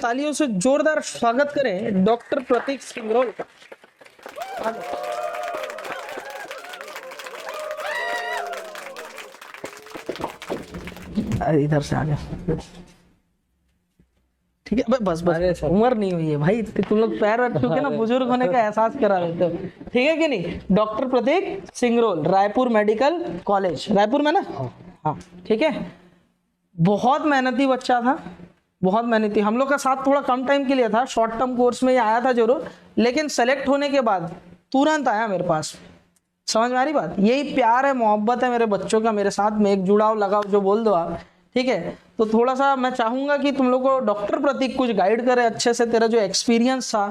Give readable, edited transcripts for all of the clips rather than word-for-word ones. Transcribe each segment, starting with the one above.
तालियों से जोरदार स्वागत करें डॉक्टर प्रतीक सिंगरोल का। इधर से आ गया, ठीक है। बस बस उम्र नहीं हुई है भाई, तुम लोग पैर रख चुके ना, बुजुर्ग होने का एहसास करा देते हो, ठीक है कि नहीं। डॉक्टर प्रतीक सिंगरोल, रायपुर मेडिकल कॉलेज, रायपुर में ना, हाँ ठीक है। बहुत मेहनती बच्चा था, बहुत मेहनती। हम लोग का साथ थोड़ा कम टाइम के लिए था, शॉर्ट टर्म कोर्स में ये आया था जरूर, लेकिन सेलेक्ट होने के बाद तुरंत आया मेरे पास। समझ में आ रही बात? यही प्यार है, मोहब्बत है मेरे बच्चों का मेरे साथ में, एक जुड़ाव लगाव जो बोल दो आप, ठीक है। तो थोड़ा सा मैं चाहूंगा कि तुम लोग को डॉक्टर प्रतीक कुछ गाइड करे अच्छे से। तेरा जो एक्सपीरियंस था,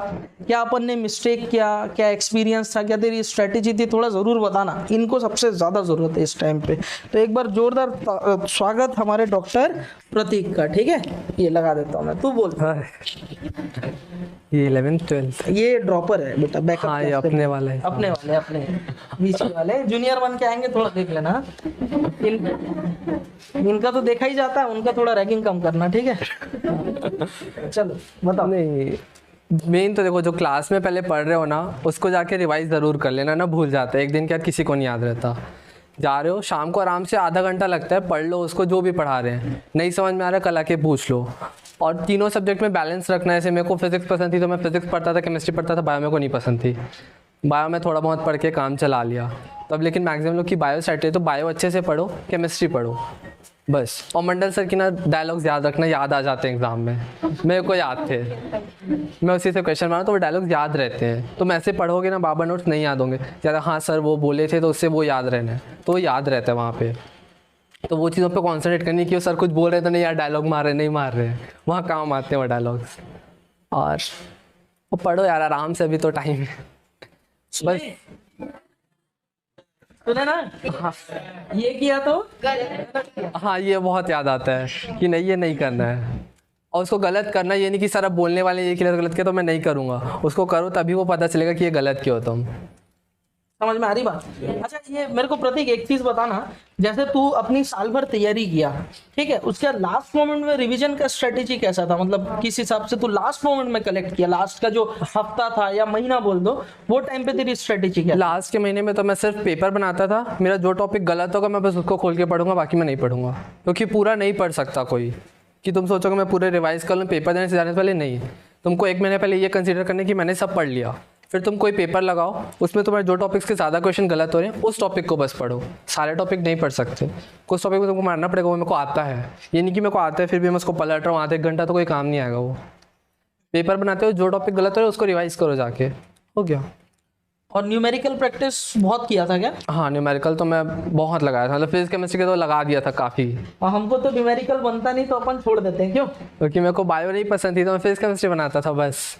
क्या अपन ने मिस्टेक किया, क्या एक्सपीरियंस था, क्या तेरी स्ट्रेटेजी थी, थोड़ा जरूर बताना। इनको सबसे ज्यादा जरूरत है इस टाइम पे। तो एक बार जोरदार स्वागत हमारे डॉक्टर प्रतीक का, ठीक है। ये लगा देता हूँ मैं, तू बोल। ये 11th 12th ये ड्रॉपर है बेटा, बैकअप। हाँ, ये अपने वाला है। अपने बीच वाले जूनियर बन के आएंगे, थोड़ा देख लेना। इनका तो देखा ही जाता है, उनका थोड़ा रैगिंग कम करना, ठीक है। चलो बताओ। नहीं, मेन तो देखो, जो क्लास में पहले पढ़ रहे हो ना, उसको जाके रिवाइज जरूर कर लेना ना, भूल जाता है एक दिन के बाद, किसी को नहीं याद रहता। जा रहे हो शाम को आराम से आधा घंटा लगता है, पढ़ लो उसको, जो भी पढ़ा रहे हैं। नहीं समझ में आ रहा कल आके पूछ लो। और तीनों सब्जेक्ट में बैलेंस रखना है। जैसे मेरे को फिजिक्स पसंद थी तो मैं फिजिक्स पढ़ता था, केमिस्ट्री पढ़ता था, बायो मेरे को नहीं पसंद थी। बायो में थोड़ा बहुत पढ़ के काम चला लिया तब, लेकिन मैक्सिमम लोग की बायो सेट है, तो बायो अच्छे से पढ़ो, केमिस्ट्री पढ़ो बस। और मंडल सर की ना डायलॉग्स याद रखना, याद आ जाते हैं एग्जाम में। मेरे को याद थे, मैं उसी से क्वेश्चन मारा तो वो डायलॉग्स याद रहते हैं। तो मैं ऐसे पढ़ोगे ना, बाबा नोट्स नहीं याद होंगे ज़्यादा। हाँ सर वो बोले थे तो उससे वो याद रहना है, तो वो याद रहता है वहाँ पे। तो वो चीज़ों पे कॉन्सेंट्रेट करनी कि वो सर कुछ बोल रहे तो नहीं यार, डायलॉग मार रहे नहीं मार रहे, वहाँ काम आते हैं वो डायलॉग्स। और वो पढ़ो यार आराम से, अभी तो टाइम है बस। सुने ना, हाँ, ये किया तो हाँ, ये बहुत याद आता है कि नहीं ये नहीं करना है। और उसको गलत करना, ये नहीं कि सर अब बोलने वाले ये किया गलत किया तो मैं नहीं करूँगा। उसको करो तभी वो पता चलेगा कि ये गलत क्यों तुम। समझ में आ रही बात? अच्छा ये मेरे को प्रतीक एक चीज बताना, जैसे तू अपनी साल भर तैयारी किया, ठीक है, उसके लास्ट मोमेंट में रिवीजन का स्ट्रेटेजी कैसा था? मतलब किस हिसाब से तू लास्ट मोमेंट में कलेक्ट किया? लास्ट का जो हफ्ता था या महीना बोल दो, वो टाइम पे तेरी स्ट्रेटेजी क्या? लास्ट के महीने में तो मैं सिर्फ पेपर बनाता था। मेरा जो टॉपिक गलत होगा मैं बस उसको खोल के पढ़ूंगा, बाकी मैं नहीं पढ़ूंगा, क्योंकि पूरा नहीं पढ़ सकता कोई। कि तुम सोचोगे मैं पूरे रिवाइज कर लूँ पेपर देने से जाने से पहले, नहीं। तुमको एक महीने पहले ये कंसीडर करने की मैंने सब पढ़ लिया, फिर तुम कोई पेपर लगाओ, उसमें तुम्हारे जो टॉपिक्स के ज़्यादा क्वेश्चन गलत हो रहे हैं उस टॉपिक को बस पढ़ो। सारे टॉपिक नहीं पढ़ सकते, कुछ टॉपिक को तुमको मारना पड़ेगा। वो मेरे को आता है, ये नहीं कि मेरे को आता है फिर भी मैं उसको पलट रहा हूँ आधे घंटा, तो कोई काम नहीं आएगा। वो पेपर बनाते हो, जो टॉपिक गलत हो रहा है उसको रिवाइज करो जाके, हो गया। और न्यूमेरिकल प्रैक्टिस बहुत किया था क्या? हाँ, न्यूमेरिकल तो मैं बहुत लगाया था, मतलब फिजिक्स केमिस्ट्री के तो लगा दिया था काफ़ी। और हमको तो न्यूमेरिकल बनता नहीं तो अपन छोड़ देते हैं, क्यों? क्योंकि मेरे को बायो नहीं पसंद थी तो मैं फिजिक्स केमिस्ट्री बनाता था बस।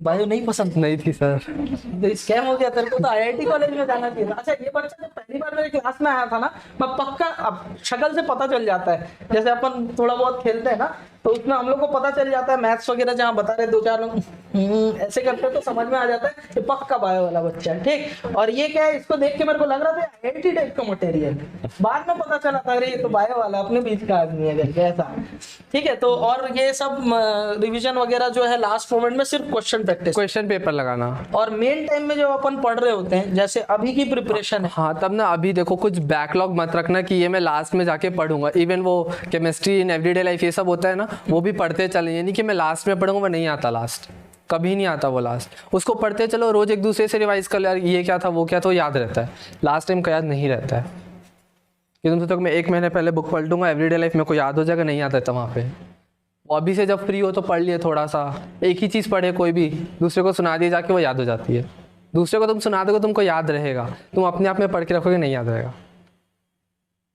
बायो नहीं पसंद? नहीं थी सर। तो स्कैम हो गया, तेरे को तो आईआईटी कॉलेज में जाना चाहिए था। अच्छा ये बच्चा जब पहली बार मेरे क्लास में आया था ना, मैं पक्का, अब शक्ल से पता चल जाता है, जैसे अपन थोड़ा बहुत खेलते हैं ना, तो उसमें हम लोग को पता चल जाता है, मैथ्स वगैरह जहाँ बता रहे दो चार लोग ऐसे करते तो समझ में आ जाता है ये पक्का बायो वाला बच्चा है, ठीक। और ये क्या है, इसको देख के मेरे को लग रहा था आईआईटी टाइप का मटेरियल, बाद में पता चला था अरे ये तो बायो वाला अपने बीच का आदमी है करके, ऐसा, ठीक है। तो और ये सब रिविजन वगैरह जो है लास्ट मोमेंट में सिर्फ क्वेश्चन पेपर लगाना। और मेन टाइम में जब अपन पढ़ रहे होते हैं, जैसे अभी की प्रिपरेशन है, हाँ तब ना, अभी देखो कुछ बैकलॉग मत रखना कि ये मैं लास्ट में जाके पढ़ूंगा। इवन वो केमिस्ट्री इन एवरीडे लाइफ ये सब होता है ना, वो भी पढ़ते चले, ये नहीं कि मैं लास्ट में पढ़ूंगा, वो नहीं आता लास्ट, कभी नहीं आता वो लास्ट। उसको पढ़ते चलो, रोज एक दूसरे से रिवाइज कर लो, यार ये क्या था वो क्या था, तो याद रहता है। लास्ट टाइम का याद नहीं रहता है कि तुम सोचो मैं एक महीने पहले बुक पलटूंगा, एवरीडे लाइफ मेरे को याद हो जाएगा, नहीं याद रहता वहाँ पे। अभी से जब फ्री हो तो पढ़ लिए थोड़ा सा, एक ही चीज़ पढ़े कोई भी, दूसरे को सुना दिए जाके वो याद हो जाती है। दूसरे को तुम सुना दोगे तुमको याद रहेगा, तुम अपने आप में पढ़ के रखोगे नहीं याद रहेगा।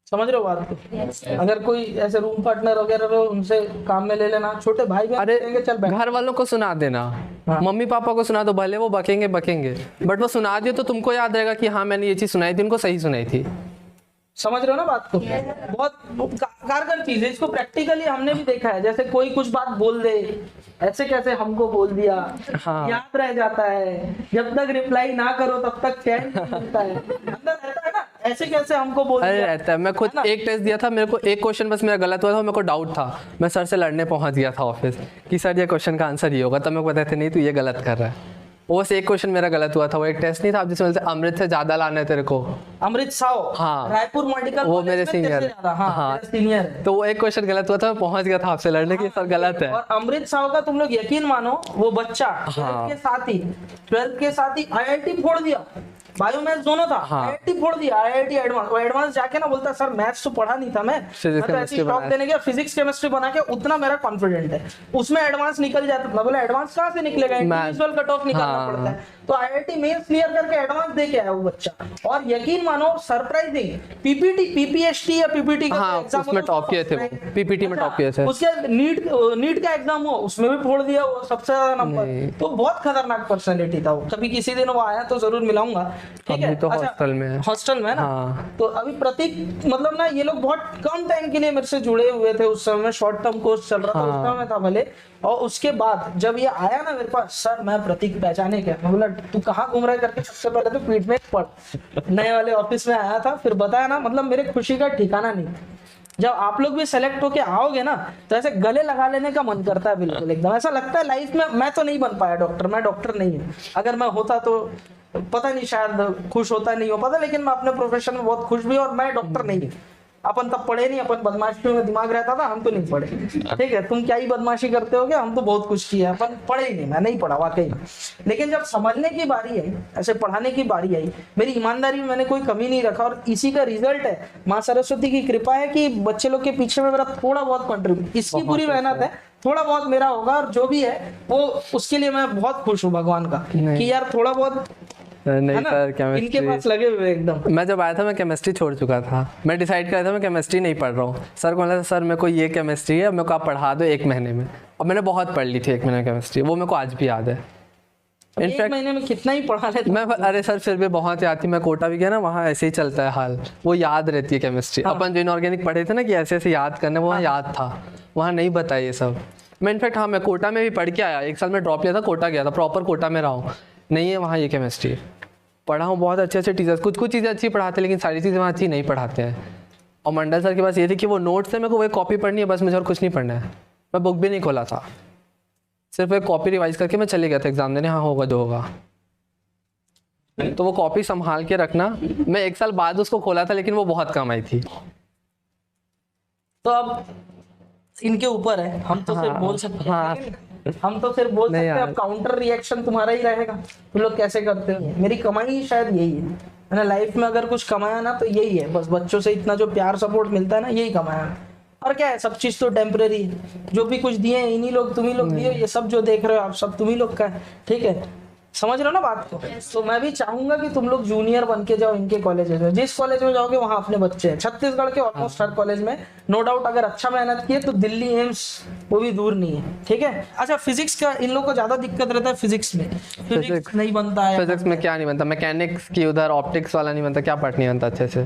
समझ रहे हो बात को? अगर कोई ऐसे रूम पार्टनर वगैरह हो उनसे काम में ले लेना, छोटे भाई बहन अरे चल बैठ, घर वालों को सुना देना, मम्मी पापा को सुना दो, भले वो बकेंगे, बट वो सुना दिए तो तुमको याद रहेगा कि हाँ मैंने ये चीज़ सुनाई थी, उनको सही सुनाई थी। समझ रहे हो ना बात को? बहुत कारगर चीज है, इसको प्रैक्टिकली हमने भी देखा है। जैसे कोई कुछ बात बोल दे, ऐसे कैसे हमको बोल दिया, हाँ। याद रह जाता है। जब तक रिप्लाई ना करो तब तक चैन नहीं मिलता है, अंदर रहता है ना। ऐसे कैसे हमको बोल अरे दिया? रहता है, मैं खुद एक टेस्ट दिया था, मेरे को एक क्वेश्चन बस मेरा गलत हुआ था, मेरे को डाउट था, मैं सर से लड़ने पहुंच गया था ऑफिस कि सर ये क्वेश्चन का आंसर ये होगा, तब मेरे को बताते नहीं तू ये गलत कर रहा है। वो बस एक क्वेश्चन मेरा गलत हुआ था, वो एक टेस्ट नहीं था जिसमें बोलते अमृत से ज्यादा लाना है तेरे को। अमृत साव, हाँ। रायपुर मेडिकल वो कॉलेज मेरे में सीनियर तेरे से ज्यादा, हाँ, तेरा सीनियर है। तो वो एक क्वेश्चन गलत हुआ था, मैं पहुंच गया था आपसे लड़ने की सर गलत है। और अमृत साव का तुम लोग यकीन मानो, वो बच्चा 12th के साथ ही IIT फोड़ दिया। बायोमैथ्स दोनों था, IIT फोड़ दिया, IIT एडवांस। वो एडवांस जाके ना बोलता सर मैथ्स तो पढ़ा नहीं था मैं तो ऐसी स्टॉक देने गया, फिजिक्स केमिस्ट्री बना के उतना मेरा कॉन्फिडेंट है, उसमें एडवांस निकल जाता था। बोला एडवांस कहाँ से निकलेगा, इंडिविजुअल कट ऑफ निकालना पड़ता है। तो IIT मेंस क्लियर करके एडवांस दे के आया वो बच्चा। और यकीन मानो सरप्राइजिंग, PPST या PPT का एग्जाम उसमें टॉप किए थे, वो PPT में टॉप किए थे। उसके नीट का एग्जाम हुआ, उसमें भी फोड़ दिया वो सबसे ज्यादा नंबर। तो बहुत खतरनाक पर्सनैलिटी था वो। कभी किसी दिन वो आया तो जरूर मिलाऊंगा, ठीक है? तो हॉस्टल में है। हॉस्टल में ना। तो अभी प्रतीक मतलब ना, ये लोग बहुत कम टाइम के लिए मेरे से जुड़े हुए थे उस समय, शॉर्ट टर्म कोर्स चल रहा था उस समय था भले। और उसके बाद जब ये आया ना मेरे पास, सर मैं प्रतीक पहचाने क्या, मैं बोला तू कहाँ घूम रहा है करके सबसे पहले तो पीठ में पड़ नए वाले ऑफिस में आया था, फिर बताया ना, मतलब मेरे खुशी का ठिकाना नहीं। जब आप लोग भी सेलेक्ट होके आओगे ना तो ऐसे गले लगा लेने का मन करता है, बिल्कुल एकदम ऐसा लगता है लाइफ में। मैं तो नहीं बन पाया डॉक्टर, मैं डॉक्टर नहीं हूँ, अगर मैं होता तो पता नहीं शायद खुश होता नहीं हो पता, लेकिन मैं अपने प्रोफेशन में बहुत खुश भी, और मैं डॉक्टर नहीं हूँ। अपन तब पढ़े नहीं, अपन बदमाशी में दिमाग रहता था, हम तो नहीं पढ़े, ठीक है? तुम क्या ही बदमाशी करते होगे, हम तो बहुत कुछ किया, अपन पढ़े ही नहीं, मैं नहीं पढ़ा वाकई में। लेकिन जब समझने की बारी आई, ऐसे पढ़ाने की बारी आई, मेरी ईमानदारी में मैंने कोई कमी नहीं रखा, और इसी का रिजल्ट है, माँ सरस्वती की कृपा है कि बच्चे लोग के पीछे में मेरा थोड़ा बहुत कंट्रीब्यूट, इसकी पूरी मेहनत है, थोड़ा बहुत मेरा होगा, और जो भी है वो उसके लिए मैं बहुत खुश हूँ भगवान का कि यार थोड़ा बहुत नहीं सर, केमिस्ट्री इनके पास लगे हुए एकदम। मैं जब आया था मैं केमिस्ट्री छोड़ चुका था, मैं डिसाइड कर रहा था मैं केमिस्ट्री नहीं पढ़ रहा हूँ। सर को बोला था सर मेरे को ये केमिस्ट्री है, मेरे को आप पढ़ा दो 1 महीने में। और मैंने बहुत पढ़ ली थी 1 महीने केमिस्ट्री, वो मेरे को आज भी याद है। इनफैक्ट 1 महीने में कितना ही पढ़ा लेते मैं, अरे सर फिर भी बहुत याद थी। मैं कोटा भी गया ना, वहाँ ऐसे ही चलता है हाल, वो याद रहती है केमिस्ट्री। अपन जो इनऑर्गेनिक पढ़े थे ना कि ऐसे ऐसे याद करने, वो वहाँ याद था, वहाँ नहीं बताया ये सब। मैं इनफैक्ट हाँ, मैं कोटा में भी पढ़ के आया, 1 साल में ड्रॉप लिया था, कोटा गया था, प्रॉपर कोटा में रहा हूँ, नहीं है वहाँ ये केमिस्ट्री। पढ़ा हूँ, बहुत अच्छे अच्छे टीचर्स, कुछ कुछ चीज़ें अच्छी पढ़ाते हैं, लेकिन सारी चीज़ें वहाँ अच्छी नहीं पढ़ाते हैं। और मंडल सर के पास ये थी कि वो नोट्स है, मेरे को वही कॉपी पढ़नी है बस, मुझे और कुछ नहीं पढ़ना है। मैं बुक भी नहीं खोला था, सिर्फ एक कॉपी रिवाइज करके मैं चले गया था एग्जाम देने, हाँ होगा जो होगा। तो वो कॉपी संभाल के रखना, मैं 1 साल बाद उसको खोला था, लेकिन वो बहुत कम आई थी। तो अब इनके ऊपर है, हम तो सिर्फ बोल सकते हैं। हाँ। हम तो सिर्फ बोल सकते हैं, अब काउंटर रिएक्शन तुम्हारा ही रहेगा, तुम लोग कैसे करते हो। मेरी कमाई शायद यही है, मैंने लाइफ में अगर कुछ कमाया ना तो यही है, बस बच्चों से इतना जो प्यार सपोर्ट मिलता है ना, यही कमाया। और क्या है, सब चीज तो टेम्परेरी है, जो भी कुछ दिए इन्हीं लोग, तुम ही लोग दिए, ये सब जो देख रहे हो आप सब तुम ही लोग का है, ठीक है? समझ रहे हो ना बात को? तो मैं भी चाहूंगा कि तुम लोग जूनियर बन के जाओ इनके कॉलेजेस में, जिस कॉलेज में जाओगे वहाँ अपने बच्चे हैं। छत्तीसगढ़ के ऑलमोस्ट हर कॉलेज में नो डाउट, अगर अच्छा मेहनत किए तो दिल्ली एम्स वो भी दूर नहीं है, ठीक है? अच्छा, फिजिक्स का इन लोगों को ज्यादा दिक्कत रहता है, फिजिक्स में फिजिक्स नहीं बनता है। फिजिक्स में क्या नहीं बनता, मैकेनिक्स की उधर ऑप्टिक्स वाला नहीं बनता, क्या पार्ट नहीं बनता अच्छे से,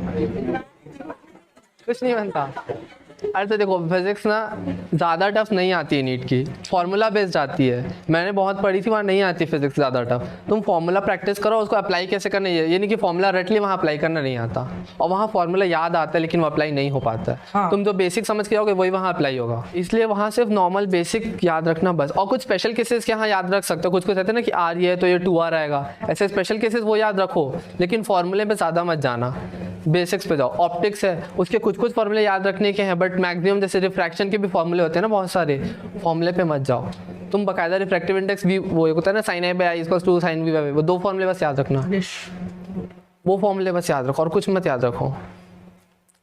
कुछ नहीं बनता। अरे तो देखो, फिजिक्स ना ज़्यादा टफ नहीं आती है नीट की, फार्मूला बेस्ड आती है। मैंने बहुत पढ़ी थी, वहाँ नहीं आती फिजिक्स ज़्यादा टफ। तुम फार्मूला प्रैक्टिस करो, उसको अप्लाई कैसे करना है, ये नहीं कि फार्मूला रट लिया, वहाँ अप्लाई करना नहीं आता। और वहाँ फार्मूला याद आता है लेकिन वो अप्लाई नहीं हो पाता है। हाँ। तुम जो बेसिक समझ के आओगे वही वहाँ अप्लाई होगा, इसलिए वहाँ सिर्फ नॉर्मल बेसिक याद रखना बस। और कुछ स्पेशल केसेस के यहाँ याद रख सकते हो, कुछ कुछ कहते हैं ना कि आर ये है तो ये 2R आएगा, ऐसे स्पेशल केसेस वो याद रखो, लेकिन फॉर्मूले पे ज़्यादा मत जाना, बेसिक्स पे जाओ। ऑप्टिक्स है, उसके कुछ कुछ फॉर्मूले याद रखने के हैं, बट मैक्सिमम जैसे रिफ्रैक्शन के भी फॉर्मूले होते हैं ना बहुत सारे, फॉर्मूले पे मत जाओ। तुम बकायदा रिफ्रैक्टिव इंडेक्स भी वो होता है ना, sin A/I = 2 sin V/A, वो 2 फॉर्मूले बस याद रखना, वो फॉर्मूले बस याद रखो और कुछ मत याद रखो।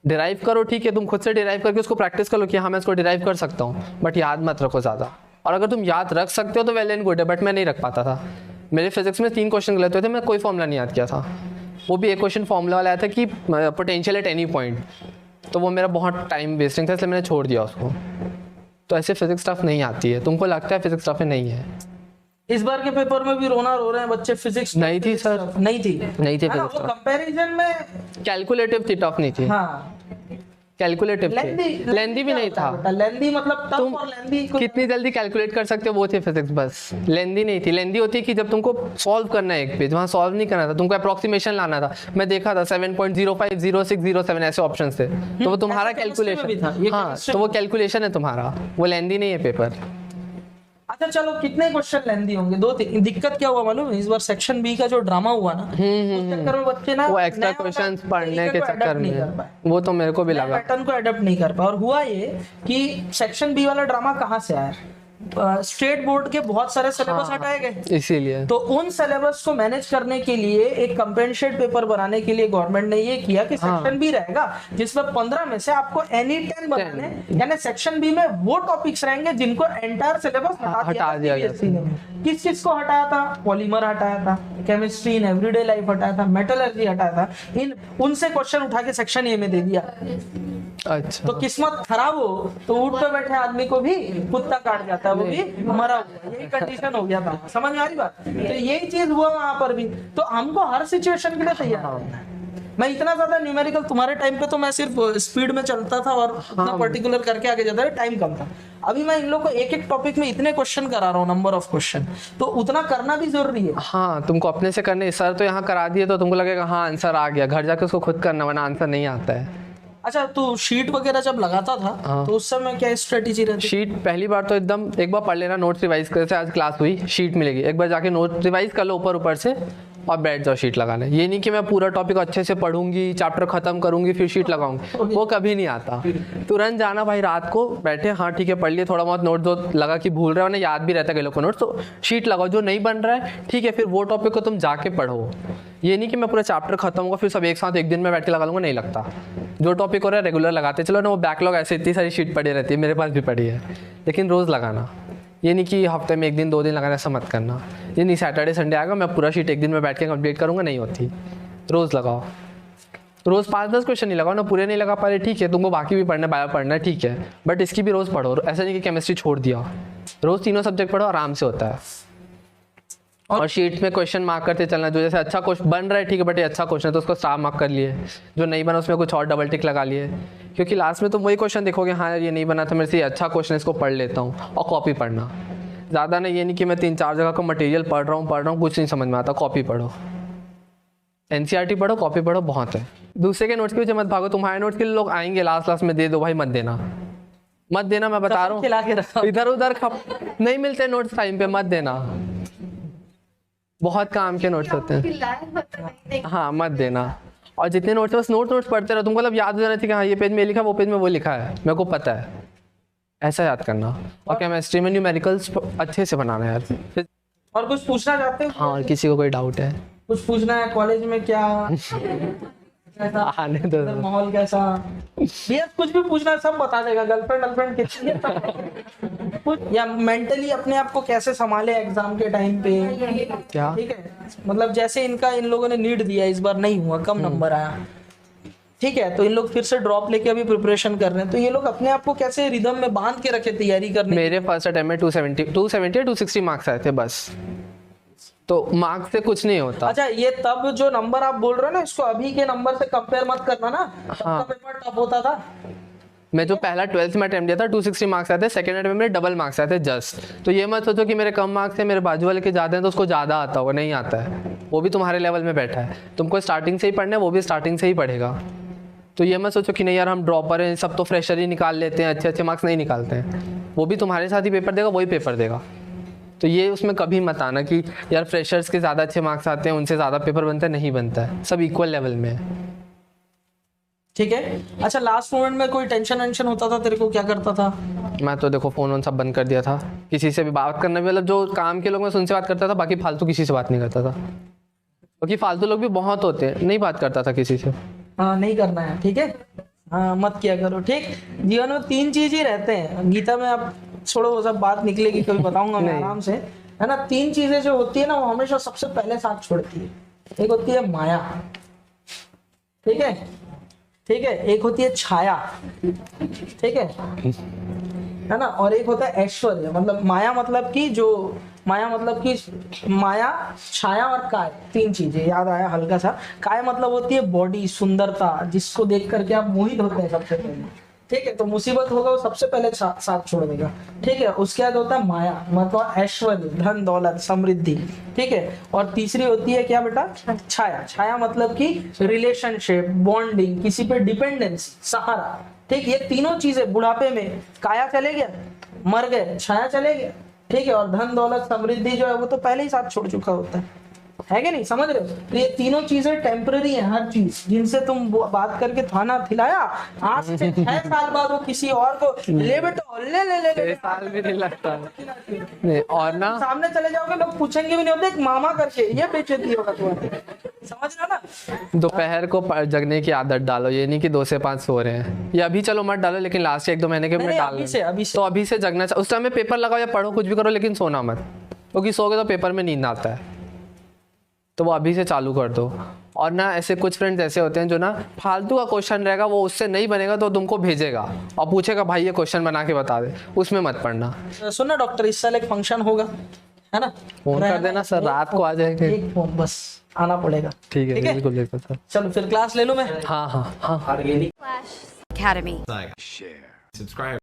डिराइव करो, ठीक है, तुम खुद से डिराइव करके उसको प्रैक्टिस कर लो कि हाँ मैं इसको डिराइव कर सकता हूँ, बट याद मत रखो ज़्यादा। और अगर तुम याद रख सकते हो तो वेल एंड गुड है, बट मैं नहीं रख पाता था। मेरे फिजिक्स में 3 क्वेश्चन गलत हुए थे, मैं कोई फॉर्मूला नहीं याद किया था। वो भी एक क्वेश्चन फॉर्मूला वाला आया था कि पोटेंशियल एट एनी पॉइंट, तो वो मेरा बहुत टाइम वेस्टिंग था, इसलिए मैंने छोड़ दिया उसको। तो ऐसे फिजिक्स टफ नहीं आती है, तुमको लगता है फिजिक्स टफ है, नहीं है। इस बार के पेपर में भी रोना रो रहे हैं बच्चे, फिजिक्स नहीं थी सर, नहीं थी फिजिक्स कंपैरिजन में कैलकुलेटिव थी, टफ नहीं थी। हाँ, कैलकुलेटिव थे, लेंदी भी नहीं था। लेंदी मतलब तुम टफ और लेंदी कितनी जल्दी कैलकुलेट कर सकते हो वो थे फिजिक्स, बस लेंदी नहीं थी। लेंदी होती है कि जब तुमको सॉल्व करना है एक पेज, वहाँ सॉल्व नहीं करना था, तुमको अप्रोक्सीमेशन लाना था। मैं देखा था 7.05 06 07 ऐसे ऑप्शंस थे, तो वो तुम्हारा ऐसा chemistry में भी था, कैलकुलेशन, ये हाँ chemistry तो वो कैलकुलेशन है तुम्हारा, वो लेंदी नहीं है पेपर। अच्छा चलो, कितने क्वेश्चन लेंदी होंगे? दो तीन। दिक्कत क्या हुआ मालूम है? इस बार सेक्शन बी का जो ड्रामा हुआ ना, उस चक्कर में बच्चे ना वो एक्स्ट्रा नया वाला क्वेश्चंस पढ़ने तरीके के को चक्कर adapt नहीं कर में, पाए, वो तो मेरे को भी लगा। पैटर्न को अडेप्ट नहीं कर पाया। और हुआ ये कि सेक्शन बी वाला ड्रामा कहाँ से आया? स्टेट बोर्ड के बहुत सारे सिलेबस हटाए गए, इसीलिए तो उन सिलेबस को मैनेज करने के लिए एक कंपेंसेट पेपर बनाने के लिए गवर्नमेंट ने ये किया कि सेक्शन बी रहेगा जिसमें 15 में से आपको एनी 10 बनाने, यानी सेक्शन बी में वो टॉपिक्स रहेंगे जिनको एंटायर सिलेबस हटा दिया गया। किस चीज को हटाया था? पॉलीमर हटाया था, केमिस्ट्री इन एवरीडे लाइफ हटाया था, मेटलर्जी हटाया था, इन उनसे क्वेश्चन उठा के सेक्शन ए में दे दिया। अच्छा तो किस्मत खराब हो तो ऊँट पे बैठे आदमी को भी कुत्ता काट जाता है, वो भी मरा हुआ, यही कंडीशन हो गया था। समझ में आ रही बात? तो यही चीज हुआ वहां पर भी। तो हमको हर सिचुएशन के लिए तैयार होना है। मैं इतना ज्यादा न्यूमेरिकल, तुम्हारे टाइम पे तो मैं सिर्फ स्पीड में चलता था और उतना पर्टिकुलर करके आगे जाता था, टाइम कम था। अभी मैं इन लोग को एक एक टॉपिक में इतने क्वेश्चन करा रहा हूँ, नंबर ऑफ क्वेश्चन, तो उतना करना भी जरूरी है। हाँ, तुमको अपने से करने, सर तो यहाँ करा दिए तो तुमको लगेगा हाँ आंसर आ गया, घर जाके उसको खुद करना, वरना आंसर नहीं आता है। अच्छा, तू शीट वगैरह जब लगाता था तो उस समय क्या स्ट्रेटेजी रहती? शीट पहली बार तो एकदम एक बार पढ़ लेना, नोट्स रिवाइज कर, जैसे आज क्लास हुई शीट मिलेगी, एक बार जाके नोट रिवाइज कर लो ऊपर से और बैठ जाओ शीट लगाने। ये नहीं कि मैं पूरा टॉपिक अच्छे से पढ़ूंगी, चैप्टर खत्म करूंगी फिर शीट लगाऊंगी, वो कभी नहीं आता। तुरंत जाना भाई, रात को बैठे, हाँ ठीक है पढ़ लिए, थोड़ा बहुत नोट जो लगा कि भूल रहे हो ना, याद भी रहता है कई लोग को नोट, तो शीट लगाओ। जो नहीं बन रहा है ठीक है, फिर वो टॉपिक को तुम जाके पढ़ो। ये नहीं कि मैं पूरा चैप्टर खत्म होगा फिर सब एक साथ एक दिन में बैठ के लगा लूंगा, नहीं लगता। जो टॉपिक हो रहा है रेगुलर लगाते चलो ना, वो बैकलॉग ऐसे इतनी सारी शीट पड़ी रहती है, मेरे पास भी पड़ी है, लेकिन रोज लगाना। ये नहीं कि हफ्ते में एक दिन 2 दिन लगाना, ऐसा मत करना। ये नहीं सैटरडे संडे आएगा मैं पूरा शीट एक दिन में बैठ के कंप्लीट करूंगा, नहीं होती। रोज लगाओ, रोज 5-10 क्वेश्चन नहीं लगाओ ना, पूरे नहीं लगा पा रहे ठीक है, तुमको बाकी भी पढ़ना है, बायो पढ़ना है ठीक है, बट इसकी भी रोज पढ़ो। ऐसा नहीं कि केमिस्ट्री छोड़ दिया, रोज तीनों सब्जेक्ट पढ़ो, आराम से होता है। और शीट में क्वेश्चन मार्क करते चलना, जो जैसे अच्छा क्वेश्चन बन रहा है ठीक है, बट ये अच्छा क्वेश्चन है तो उसको स्टार मार्क कर लिए, जो नहीं बना उसमें कुछ और डबल टिक लगा लिए, क्योंकि लास्ट में तुम वही क्वेश्चन देखोगे, हाँ ये नहीं बना था मेरे से, ये अच्छा क्वेश्चन है इसको पढ़ लेता हूँ, और कॉपी पढ़ना ज़्यादा नहीं। ये नहीं कि मैं 3-4 जगह का मटेरियल पढ़ रहा हूँ, कुछ नहीं समझ में आता, कॉपी पढ़ो, एनसीईआरटी पढ़ो, कॉपी पढ़ो, बहुत है। दूसरे के नोट्स के पीछे मत भागो, तुम्हारे नोट्स के लिए लोग आएंगे लास्ट में, दे दो भाई, मत देना, मैं बता रहा हूँ, इधर उधर नहीं मिलते नोट्स टाइम पे, मत देना, बहुत काम के नोट्स होते हैं, हाँ मत देना। और जितने नोट्स बस नोट्स पढ़ते रहो, तुमको मतलब याद हो जाना चाहिए कि हाँ ये पेज में लिखा, वो पेज में वो लिखा है, मेरे को पता है, ऐसा याद करना। और केमिस्ट्री में न्यूमेरिकल्स अच्छे से बनाना है यार। और कुछ पूछना चाहते हो? हाँ, और किसी को कोई डाउट है? कुछ पूछना है? कॉलेज में क्या आने दो, माहौल कैसा, भैया कुछ भी पूछना है सब बता देगा। गर्लफ्रेंड कितनी है कुछ, या मेंटली अपने आप को कैसे संभाले एग्जाम के टाइम पे, क्या ठीक है, मतलब जैसे इन लोगों ने नीट दिया, इस बार नहीं हुआ, कम नंबर आया, ठीक है, तो इन लोग फिर से ड्रॉप लेके अभी प्रिपरेशन कर रहे हैं, तो ये लोग अपने आप को कैसे रिदम में बांध के रखे तैयारी करने? मेरे फर्स्ट अटेम्प्ट में 270 260 मार्क्स आए थे बस, तो मार्क्स से कुछ नहीं होता। अच्छा, ये तब जो नंबर आप बोल रहे हो ना, इसको अभी के नंबर से कंपेयर मत करना ना, हाँ। पेपर टफ होता था। मैं जो पहला 12th में अटेम्प्ट दिया था 260 मार्क्स आए थे, सेकंड अटेम्प्ट में मेरे डबल मार्क्स आए थे जस्ट। तो ये मत सोचो कि मेरे कम मार्क्स है, मेरे बाजू वाले के ज़्यादा हैं तो उसको ज़्यादा आता होगा, नहीं आता है, वो भी तुम्हारे लेवल में बैठा है, तुमको स्टार्टिंग से ही पढ़ना है, वो भी स्टार्टिंग से ही पढ़ेगा। तो ये मत सोचो कि नहीं यार हम ड्रॉपर हैं, सब तो फ्रेशर ही निकाल लेते हैं, अच्छे मार्क्स नहीं निकालते हैं, वो भी तुम्हारे साथ ही पेपर देगा, वही पेपर देगा। तो ये उसमें कभी मत आना कि यार फ्रेशर्स के ज़्यादा अच्छे मार्क्स आते हैं, उनसे ज़्यादा पेपर बनता है, नहीं बनता है, सब इक्वल लेवल में है। ठीक है। अच्छा, लास्ट मोमेंट में कोई टेंशन होता था तेरे को, क्या करता था? मैं तो देखो फ़ोन सब बंद कर दिया था, किसी से भी बात करना भी, मतलब जो काम के लोग मैं उनसे बात करता था, बाकी फालतू किसी से बात नहीं करता था, क्योंकि फालतू लोग भी बहुत होते हैं, नहीं बात करता था किसी से। हाँ, नहीं करना है, ठीक है, हाँ मत किया करो, ठीक। जीवन में 3 चीज ही रहते हैं, गीता में आप छोड़ो, वो सब बात निकलेगी, कभी बताऊंगा मैं आराम से, है ना। 3 चीजें जो होती है ना, वो हमेशा सबसे पहले साथ छोड़ती है। एक होती है माया, ठीक है, एक होती है छाया, ठीक है है ना, और एक होता है ऐश्वर्य, मतलब माया मतलब कि जो माया मतलब कि माया, छाया और काय, तीन चीजें याद आया हल्का सा। काय मतलब होती है बॉडी, सुंदरता, जिसको देख करके आप मोहित होते हैं सबसे पहले, ठीक है, तो मुसीबत होगा वो सबसे पहले साथ छोड़ देगा, ठीक है। उसके बाद होता है माया मतलब ऐश्वर्य, धन दौलत, समृद्धि, ठीक है। और तीसरी होती है क्या बेटा, छाया। छाया मतलब कि रिलेशनशिप, बॉन्डिंग, किसी पे डिपेंडेंसी, सहारा, ठीक। ये तीनों चीजें बुढ़ापे में, काया चले गया मर गए, छाया चले गया, ठीक है, और धन दौलत समृद्धि जो है वो तो पहले ही साथ छोड़ चुका होता है कि नहीं, समझ रहे हो। तो ये तीनों चीजें टेम्पररी है, हर चीज जिनसे तुम बात करके खाना खिलाया, आज से 6 साल बाद वो किसी और को ले बेटो ले ले ले 6 साल भी नहीं लगता नहीं। और ना सामने चले जाओगे लोग पूछेंगे भी नहीं, होते एक मामा करके, ये बेइज्जती होगा तुम्हारी, समझ रहे हो ना। दोपहर को जगने की आदत डालो, ये नहीं कि 2 से 5 सो रहे हैं, ये अभी चलो मत डालो, लेकिन लास्ट 1-2 महीने के में डाल अभी से तो अभी से जगना उस टाइम में पेपर लगाओ या पढ़ो, कुछ भी करो, लेकिन सोना मत, क्योंकि सोगे तो पेपर में नींद आता है, तो वो अभी से चालू कर दो। और ना ऐसे कुछ फ्रेंड्स ऐसे होते हैं जो ना फालतू का क्वेश्चन रहेगा, वो उससे नहीं बनेगा तो तुमको भेजेगा और पूछेगा भाई ये क्वेश्चन बना के बता दे, उसमें मत पढ़ना। सुनना डॉक्टर, इस साल एक फंक्शन होगा, है ना, फोन कर देना सर, रात को आ जाएंगे। एक फोन बस आना पड़ेगा, ठीक है बिल्कुल बिल्कुल सर। चलो फिर क्लास ले लूं मैं। हाँ हाँ हाँ। Academy. Like, share, subscribe.